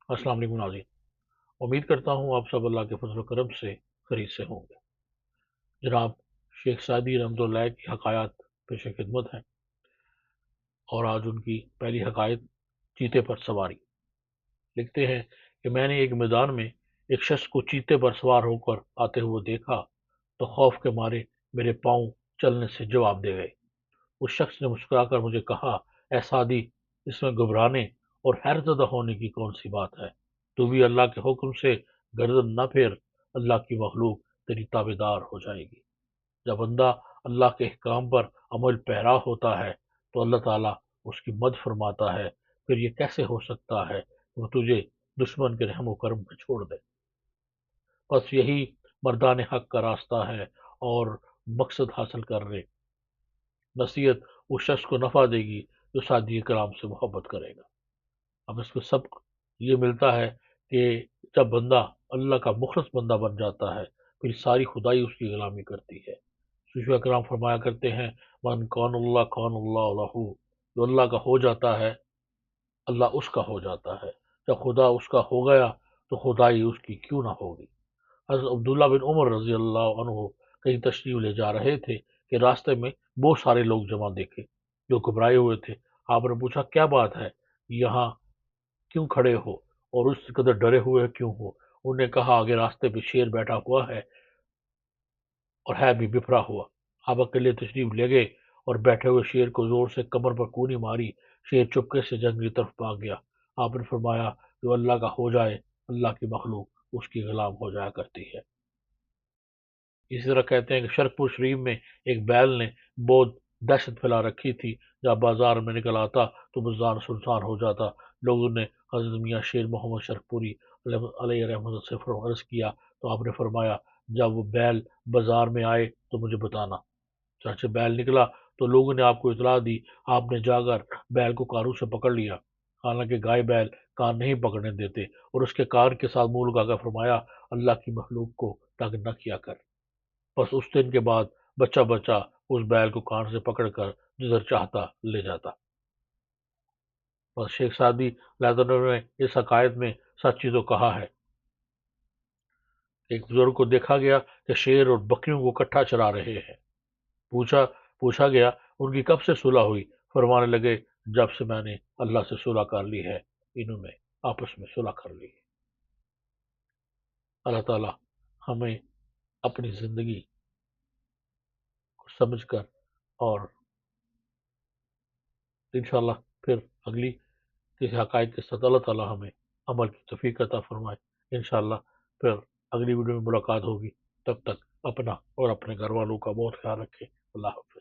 السلام علیکم ناظرین، امید کرتا ہوں آپ سب اللہ کے فضل و کرم سے خیریت سے ہوں گے۔ جناب شیخ سعدی رحمۃ اللہ کی حکایات پیش خدمت ہیں، اور آج ان کی پہلی حکایت چیتے پر سواری۔ لکھتے ہیں کہ میں نے ایک میدان میں ایک شخص کو چیتے پر سوار ہو کر آتے ہوئے دیکھا تو خوف کے مارے میرے پاؤں چلنے سے جواب دے گئے۔ اس شخص نے مسکرا کر مجھے کہا، اے سعدی، اس میں گھبرانے اور حیرت زدہ ہونے کی کون سی بات ہے؟ تو بھی اللہ کے حکم سے گردن نہ پھیر، اللہ کی مخلوق تیری تابع دار ہو جائے گی۔ جب بندہ اللہ کے احکام پر عمل پیرا ہوتا ہے تو اللہ تعالیٰ اس کی مدد فرماتا ہے۔ پھر یہ کیسے ہو سکتا ہے کہ وہ تجھے دشمن کے رحم و کرم میں چھوڑ دے؟ بس یہی مردان حق کا راستہ ہے، اور مقصد حاصل کر لے۔ نصیحت اس شخص کو نفع دے گی جو سعدی کلام سے محبت کرے گا۔ اب اس کو سبق یہ ملتا ہے کہ جب بندہ اللہ کا مخلص بندہ بن جاتا ہے، پھر ساری خدائی اس کی غلامی کرتی ہے۔ صوفیہ کرام فرمایا کرتے ہیں، من کان اللہ لہو، جو اللہ کا ہو جاتا ہے اللہ اس کا ہو جاتا ہے۔ جب خدا اس کا ہو گیا تو خدائی اس کی کیوں نہ ہوگی؟ حضرت عبداللہ بن عمر رضی اللہ عنہ کہیں تشریف لے جا رہے تھے کہ راستے میں بہت سارے لوگ جمع دیکھے جو گھبرائے ہوئے تھے۔ آپ نے پوچھا، کیا بات ہے؟ یہاں کیوں کھڑے ہو اور اس قدر ڈرے ہوئے کیوں ہو؟ انہوں نے کہا، آگے راستے پہ شیر بیٹھا ہوا ہے اور ہے بھی بپھرا ہوا۔ آپ اکیلے تشریف لے گئے اور بیٹھے ہوئے شیر کو زور سے کمر پر کونی ماری۔ شیر چپکے سے جنگلی طرف بھاگ گیا۔ آپ نے فرمایا، جو اللہ کا ہو جائے اللہ کی مخلوق اس کی غلام ہو جایا کرتی ہے۔ اسی طرح کہتے ہیں کہ شرق پور شریف میں ایک بیل نے بہت دہشت پھیلا رکھی تھی۔ جب بازار میں نکل آتا تو بازار سنسان ہو جاتا۔ لوگوں نے حضرت میاں شیر محمد شرق پوری علیہ رحمۃ سے عرض کیا تو آپ نے فرمایا، جب وہ بیل بازار میں آئے تو مجھے بتانا۔ چنانچہ بیل نکلا تو لوگوں نے آپ کو اطلاع دی۔ آپ نے جا کر بیل کو کانوں سے پکڑ لیا، حالانکہ گائے بیل کان نہیں پکڑنے دیتے، اور اس کے کان کے ساتھ منہ لگا کر فرمایا، اللہ کی مخلوق کو تنگ نہ کیا کر۔ بس اس دن کے بعد بچہ بچہ اس بیل کو کان سے پکڑ کر جدھر چاہتا لے جاتا۔ بس شیخ سعدی رضی اللہ عنہ نے اس حکایت میں سچ ہی تو کہا ہے۔ ایک بزرگ کو دیکھا گیا کہ شیر اور بکریوں کو اکٹھا چرا رہے ہیں۔ پوچھا گیا، ان کی کب سے صلح ہوئی؟ فرمانے لگے، جب سے میں نے اللہ سے صلح کر لی ہے، انہوں نے آپس میں صلح کر لی ہے۔ اللہ تعالیٰ ہمیں اپنی زندگی کو سمجھ کر، اور انشاءاللہ پھر اگلی کسی حقائق کے ساتھ اللہ تعالیٰ ہمیں عمل کی توفیق عطا فرمائے۔ انشاءاللہ پھر اگلی ویڈیو میں ملاقات ہوگی۔ تب تک اپنا اور اپنے گھر والوں کا بہت خیال رکھیں۔ اللہ حافظ۔